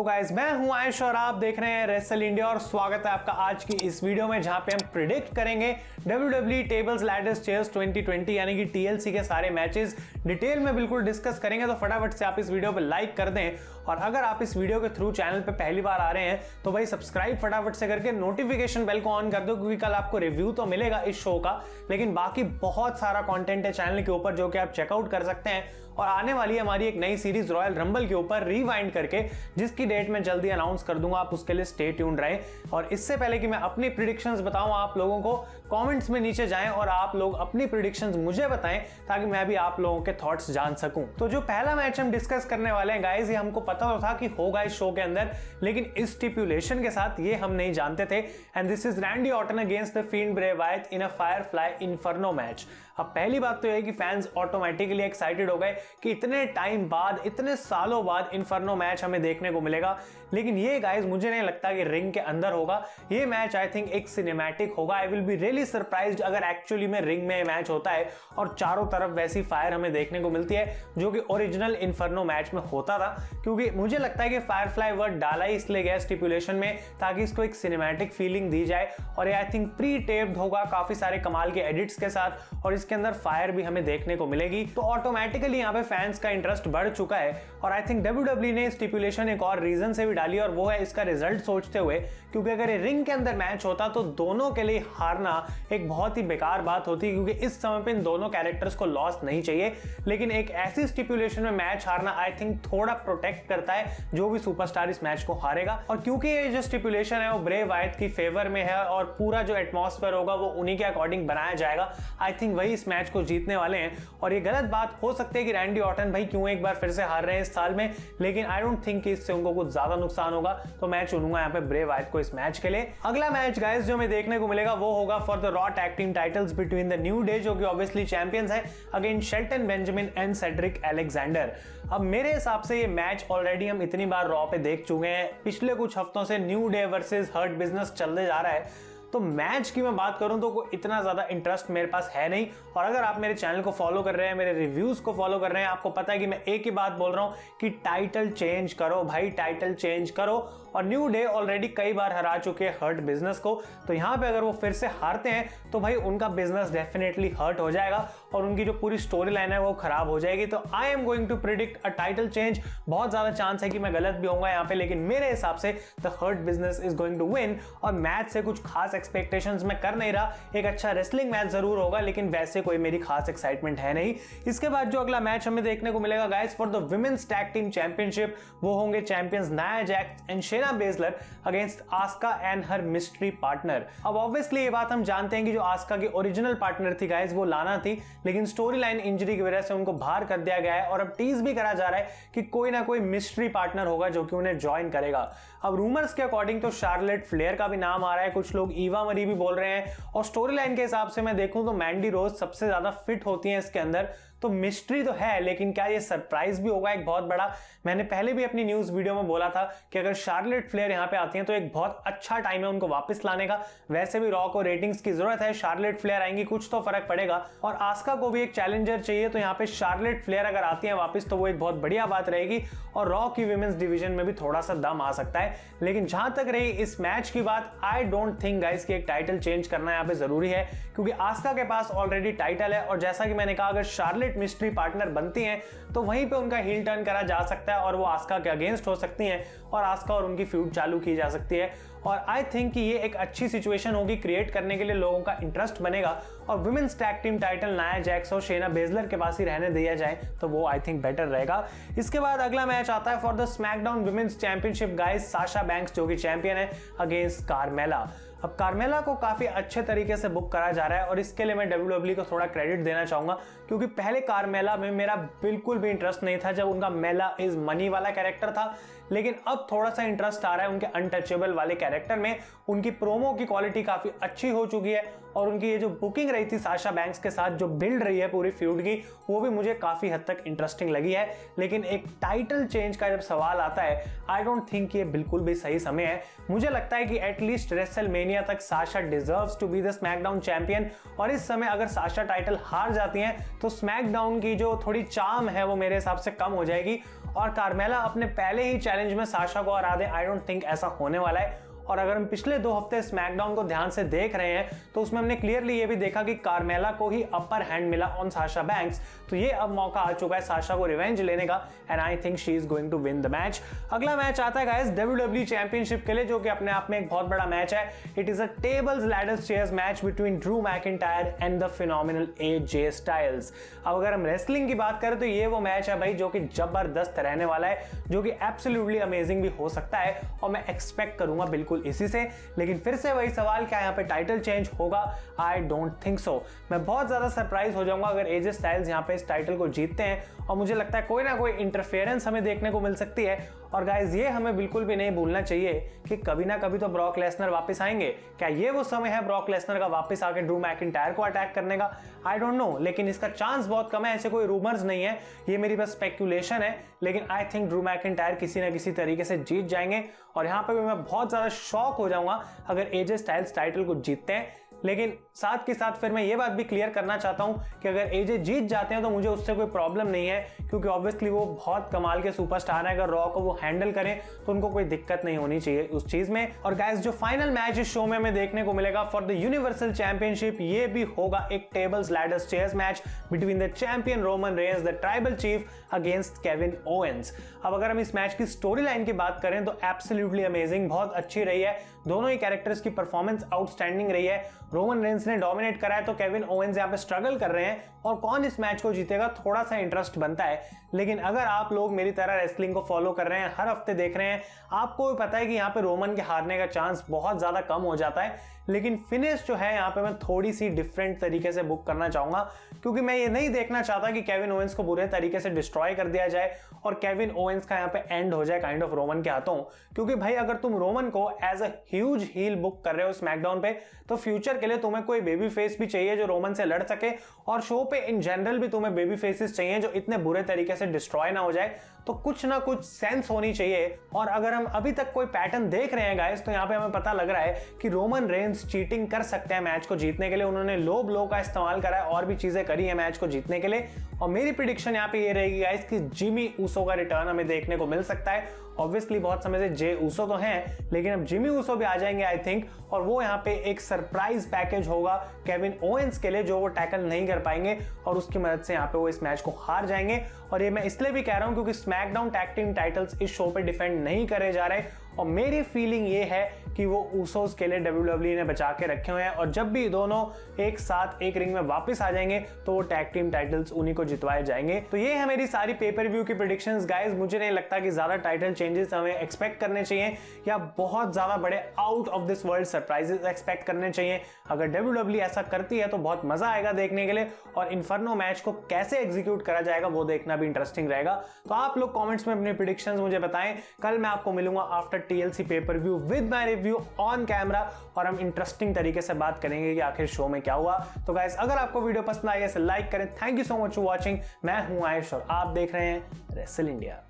Guys, मैं हूं आयुष और आप देख रहे हैं रेसल इंडिया और स्वागत है आपका आज की इस वीडियो में जहां पे हम प्रिडिक्ट करेंगे WWE टेबल्स लैडर्स चेयर्स 2020 यानी कि TLC के सारे मैचेस डिटेल में बिल्कुल डिस्कस करेंगे। तो फटाफट से आप इस वीडियो पे लाइक कर दें और अगर आप इस वीडियो के थ्रू चैनल पे पहली बार आ रहे हैं तो भाई सब्सक्राइब फटाफट से करके नोटिफिकेशन बेल को ऑन कर दो, क्योंकि कल आपको रिव्यू तो मिलेगा इस शो का, लेकिन बाकी बहुत सारा कंटेंट है चैनल के ऊपर जो कि आप चेकआउट कर सकते हैं। और आने वाली है हमारी एक नई सीरीज रॉयल रंबल के ऊपर रिवाइंड करके, जिसकी डेट मैं जल्दी अनाउंस कर दूंगा, आप उसके लिए स्टे ट्यून्ड रहे। और इससे पहले कि मैं अपनी प्रेडिक्शंस बताऊं आप लोगों को, कमेंट्स में नीचे जाएं और आप लोग अपनी प्रेडिक्शंस मुझे बताएं ताकि मैं भी आप लोगों के थॉट्स जान सकूं। तो जो पहला मैच हम डिस्कस करने वाले हैं गाइस, ये हमको पता तो था कि होगा इस शो के अंदर, लेकिन इस स्टिपुलेशन के साथ ये हम नहीं जानते थे। And this is Randy Orton against the Fiend Bray Wyatt in a Firefly Inferno match. अब पहली बात तो यह कि फैंस ऑटोमेटिकली एक्साइटेड हो गए कि इतने टाइम बाद, इतने सालों बाद इन्फर्नो मैच हमें देखने को मिलेगा। लेकिन ये गाइस मुझे नहीं लगता कि रिंग के अंदर होगा। ये मैच आई थिंक एक सिनेमैटिक होगा। I will be really surprised अगर एक्चुअली में रिंग में मैच होता है और चारों तरफ वैसी फायर हमें देखने को मिलती है जो कि ओरिजिनल इन्फर्नो मैच में होता था। क्योंकि मुझे लगता है कि फायरफ्लाई वर्ड डाला ही इसलिए गया स्टिपुलेशन में ताकि इसको एक सिनेमैटिक फीलिंग दी जाए। और ये आई थिंक प्री टेप्ड होगा काफी सारे कमाल के एडिट्स के साथ, और इसके अंदर फायर भी हमें देखने को मिलेगी। तो ऑटोमेटिकली यहाँ पे फैंस का इंटरेस्ट बढ़ चुका है। और आई थिंक WWE ने स्टिपुलेशन एक और रीजन से भी डाली, और वो है इसका रिजल्ट सोचते हुए, क्योंकि अगर ये रिंग के अंदर मैच होता तो दोनों के लिए हारना एक बहुत ही बेकार बात होती, क्योंकि इस समय पे इन दोनों कैरेक्टर्स को लॉस नहीं चाहिए। लेकिन एक ऐसी स्टिपुलेशन में मैच हारना आई थिंक थोड़ा प्रोटेक्ट करता है जो भी सुपरस्टार इस मैच को हारेगा। और क्योंकि ये जो स्टिपुलेशन है वो ब्रे वायत की फेवर में है और पूरा जो एटमॉस्फेयर होगा वो उन्हीं के अकॉर्डिंग बनाया जाएगा, आई थिंक वही इस मैच को जीतने वाले हैं। और ये गलत बात हो सकती है कि रैंडी ऑर्टन भाई क्यों एक बार फिर से हार रहे हैं इस साल में, लेकिन आई डोंट थिंक कि इससे उनको कुछ ज्यादा नुकसान होगा। तो मैं चुनूंगा यहाँ पे ब्रे वायत को इस मैच के लिए। अगला मैच गाइस जो हमें देखने को मिलेगा वो होगा for the raw tag team titles between the new day, जो कि ऑब्वियसली चैंपियंस हैं, against Shelton Benjamin and Cedric Alexander. अब मेरे हिसाब से ये मैच ऑलरेडी हम इतनी बार रॉ पे देख चुके हैं। पिछले कुछ हफ्तों से New Day versus Hurt Business चलते जा रहा है। तो मैच की मैं बात करूं तो कोई इतना ज्यादा इंटरेस्ट मेरे पास है नहीं। और अगर आप मेरे चैनल को फॉलो कर रहे हैं, मेरे रिव्यूज को फॉलो कर रहे हैं, आपको पता है कि मैं एक ही बात बोल रहा हूं कि टाइटल चेंज करो भाई, टाइटल चेंज करो। और न्यू डे ऑलरेडी कई बार हरा चुके हैं हर्ट बिजनेस को, तो यहां पे अगर वो फिर से हारते हैं तो भाई उनका बिजनेस डेफिनेटली हर्ट हो जाएगा और उनकी जो पूरी स्टोरी लाइन है वो खराब हो जाएगी। तो I am going to predict a title change. बहुत ज्यादा चांस है कि मैं गलत भी होऊंगा यहाँ पे, लेकिन मेरे हिसाब से the Hurt Business is going to win. और मैच से कुछ खास एक्सपेक्टेशंस मैं कर नहीं रहा। एक अच्छा रेसलिंग मैच जरूर होगा, लेकिन वैसे कोई मेरी खास एक्साइटमेंट है नहीं। इसके बाद जो अगला मैच हमें देखने को मिलेगा guys for the women's tag team championship, वो होंगे champions Nia Jax and Shayna Baszler against Asuka and her mystery partner. अब ऑब्वियसली ये बात हम जानते हैं कि जो आस्का की ओरिजिनल पार्टनर थी गाइस वो लाना थी, लेकिन स्टोरी लाइन इंजरी की वजह से उनको बाहर कर दिया गया है। और अब टीज भी करा जा रहा है कि कोई ना कोई मिस्ट्री पार्टनर होगा जो कि उन्हें ज्वाइन करेगा। अब रूमर्स के अकॉर्डिंग तो शार्लेट फ्लेयर का भी नाम आ रहा है, कुछ लोग ईवा मरी भी बोल रहे हैं। और स्टोरी लाइन के हिसाब से मैं देखूं तो मैंडी रोज सबसे ज्यादा फिट होती है इसके अंदर। तो मिस्ट्री तो है, लेकिन क्या ये सरप्राइज भी होगा एक बहुत बड़ा। मैंने पहले भी अपनी न्यूज वीडियो में बोला था कि अगर शार्लेट फ्लेयर यहां पे आती हैं तो एक बहुत अच्छा टाइम है उनको वापस लाने का। वैसे भी रॉ को रेटिंग्स की जरूरत है, शार्लेट फ्लेयर आएंगी कुछ तो फर्क पड़ेगा। और आस्का को भी एक चैलेंजर चाहिए, तो यहाँ पे शार्लेट फ्लेयर अगर आती है वापस तो वो एक बहुत बढ़िया बात रहेगी और रॉ की विमेंस डिवीजन में भी थोड़ा सा दम आ सकता है। लेकिन जहां तक रही इस मैच की बात, आई डोंट थिंक गाइस कि एक टाइटल चेंज करना यहाँ पे जरूरी है, क्योंकि आस्का के पास ऑलरेडी टाइटल है। और जैसा कि मैंने कहा, अगर शार्लेट मिस्ट्री पार्टनर बनती हैं तो वहीं पे उनका हील टर्न करा जा सकता है और वो आस्का के अगेंस्ट हो सकती हैं और आस्का और उनकी फ्यूड चालू की जा सकती है। और आई थिंक कि ये एक अच्छी सिचुएशन होगी क्रिएट करने के लिए, लोगों का इंटरेस्ट बनेगा। और women's tag team title Nia Jax और शेना बेजलर के पास ही रहने दिया जाए तो वो आई थिंक बेटर रहेगा। इसके बाद अगला मैच आता है for the SmackDown women's championship guys, Sasha Banks जो कि चैंपियन है अगेंस्ट कार्मेला। अब कार्मेला को काफी अच्छे तरीके से बुक करा जा रहा है और इसके लिए मैं WWE को थोड़ा क्रेडिट देना चाहूंगा, क्योंकि पहले कार्मेला में मेरा बिल्कुल भी इंटरेस्ट नहीं था जब उनका मेला इज मनी वाला कैरेक्टर था। लेकिन अब थोड़ा सा इंटरेस्ट आ रहा है उनके अनटचेबल वाले कैरेक्टर में। उनकी प्रोमो की क्वालिटी काफी अच्छी हो चुकी है और उनकी ये जो बुकिंग रही थी साशा बैंक्स के साथ, जो बिल्ड रही है पूरी फ्यूड की, वो भी मुझे काफी हद तक इंटरेस्टिंग लगी है। लेकिन एक टाइटल चेंज का जब सवाल आता है, आई डोंट थिंक ये बिल्कुल भी सही समय है। मुझे लगता है कि एटलीस्ट रेसलमेनिया तक Sasha deserves to be the SmackDown champion. और इस समय अगर साशा टाइटल हार जाती हैं तो स्मैकडाउन की जो थोड़ी चार्म है वो मेरे हिसाब से कम हो जाएगी और कार्मेला अपने पहले ही चैलेंज में साशा को हरा दे, आई डोंट थिंक ऐसा होने वाला है। और अगर हम पिछले 2 हफ्ते स्मैकडाउन को ध्यान से देख रहे हैं तो उसमें हमने क्लियरली ये भी देखा कि कार्मेला को ही अपर हैंड मिला ऑन साशा बैंक्स। तो ये अब मौका आ चुका है साशा को रिवेंज लेने का and I think she is going to win the match. अगला मैच आता है गाइस WWE चैंपियनशिप के लिए, जो कि अपने आप में एक बहुत बड़ा मैच है। It is a tables ladders chairs match between Drew McIntyre and the phenomenal AJ styles. अब अगर हम रेसलिंग की बात करें तो ये वो मैच है भाई जो कि जबरदस्त रहने वाला है, जो कि एब्सोल्युटली अमेजिंग भी हो सकता है और मैं एक्सपेक्ट करूंगा बिल्कुल इसी से। लेकिन फिर से वही सवाल, क्या यहाँ पे टाइटल चेंज होगा? I don't think so. मैं बहुत ज्यादा सरप्राइज हो जाऊंगा अगर AJ स्टाइल्स यहाँ पे इस टाइटल को जीतते हैं और मुझे लगता है कोई ना कोई इंटरफेरेंस हमें देखने को मिल सकती है। और गाइज ये हमें बिल्कुल भी नहीं भूलना चाहिए कि कभी ना कभी तो ब्रॉक लेसनर वापस आएंगे। क्या ये वो समय है ब्रॉक लेसनर का वापस आके ड्रू मैकिंटायर को अटैक करने का? आई डोंट नो, लेकिन इसका चांस बहुत कम है। ऐसे कोई रूमर्स नहीं है, ये मेरी बस स्पेक्यूलेशन है। लेकिन आई थिंक ड्रू मैकिंटायर किसी ना किसी तरीके से जीत जाएंगे और यहाँ पे भी मैं बहुत ज्यादा शॉक हो जाऊंगा अगर AJ स्टाइल्स टाइटल को जीतते हैं। लेकिन साथ के साथ फिर मैं ये बात भी क्लियर करना चाहता हूं कि अगर AJ जीत जाते हैं तो मुझे उससे कोई प्रॉब्लम नहीं है, क्योंकि ऑब्वियसली वो बहुत कमाल के सुपरस्टार है। अगर रॉ को वो हैंडल करें तो उनको कोई दिक्कत नहीं होनी चाहिए उस चीज में। और गाइस जो फाइनल मैच इस शो में हमें देखने को मिलेगा फॉर द यूनिवर्सल चैंपियनशिप, ये भी होगा एक tables ladders chairs match between the champion Roman Reigns the tribal chief against Kevin Owens. अब अगर हम इस मैच की स्टोरी लाइन की बात करें तो एब्सोल्युटली अमेजिंग, बहुत अच्छी रही है। दोनों ही कैरेक्टर्स की परफॉर्मेंस आउटस्टैंडिंग रही है। रोमन रेंस ने डोमिनेट करा है तो केविन ओवेंस यहाँ पे स्ट्रगल कर रहे हैं और कौन इस मैच को जीतेगा थोड़ा सा इंटरेस्ट बनता है। लेकिन अगर आप लोग मेरी तरह रेसलिंग को फॉलो कर रहे हैं, हर हफ्ते देख रहे हैं, आपको भी पता है कि यहाँ पे रोमन के हारने का चांस बहुत ज्यादा कम हो जाता है। लेकिन फिनिश जो है यहाँ पे मैं थोड़ी सी डिफरेंट तरीके से बुक करना चाहूंगा, क्योंकि मैं ये नहीं देखना चाहता कि केविन ओवेंस को बुरे तरीके से डिस्ट्रॉय कर दिया जाए और केविन ओवेंस का यहाँ पे एंड हो जाए काइंड ऑफ रोमन के हाथों। क्योंकि भाई अगर तुम रोमन को as a huge heel book कर रहे हो स्मैकडाउन पे, तो फ्यूचर के लिए तुम्हें कोई बेबी फेस भी चाहिए जो रोमन से लड़ सके, और शो पे इन जनरल भी तुम्हें बेबी फेसेस चाहिए जो इतने बुरे तरीके से डिस्ट्रॉय ना हो जाए। तो कुछ ना कुछ सेंस होनी चाहिए। और अगर हम अभी तक कोई पैटर्न देख रहे हैं गाइस, तो यहाँ पे हमें पता लग रहा है कि रोमन रेंस चीटिंग कर सकते हैं मैच को जीतने के लिए। उन्होंने लो ब्लो का इस्तेमाल करा है और भी चीजें करी है मैच को जीतने के लिए। और मेरी प्रेडिक्शन यहाँ पे ये रहेगी गाइस कि जिमी ऊसो का रिटर्न हमें देखने को मिल सकता है। ऑब्वियसली बहुत समय से जे ऊसो तो हैं, लेकिन अब जिमी ऊसो भी आ जाएंगे आई थिंक, और वो यहाँ पे एक सरप्राइज पैकेज होगा केविन ओवेंस के लिए जो वो टैकल नहीं कर पाएंगे और उसकी मदद से यहाँ पे वो इस मैच को हार जाएंगे। और ये मैं इसलिए भी कह रहा हूँ क्योंकि स्मैकडाउन टैग टीम टाइटल्स इस शो पे डिफेंड नहीं करे जा रहे और मेरी फीलिंग ये है कि वो ऊसोस के लिए WWE ने बचा के रखे हुए हैं और जब भी दोनों एक साथ एक रिंग में वापस आ जाएंगे तो वो टैग टीम टाइटल्स उन्हीं को जितवाए जाएंगे। तो ये है मेरी सारी पेपर व्यू की प्रेडिक्शंस गाइस। मुझे नहीं लगता कि ज्यादा टाइटल चेंजेस हमें एक्सपेक्ट करने चाहिए या बहुत ज्यादा बड़े out of this world surprises expect करने चाहिए। अगर WWE ऐसा करती है तो बहुत मजा आएगा देखने के लिए और इन्फर्नो मैच को कैसे एग्जीक्यूट करा जाएगा वो देखना भी इंटरेस्टिंग रहेगा। तो आप लोग कमेंट्स में अपने प्रेडिक्शंस मुझे बताएं। कल मैं आपको मिलूंगा after TLC pay per view with my review on camera और हम इंटरेस्टिंग तरीके से बात करेंगे कि आखिर शो में क्या हुआ। तो गाइस अगर आपको वीडियो पसंद आई है लाइक करें। Thank you so much for watching. मैं हूं आयुष और आप देख रहे हैं रेसल इंडिया।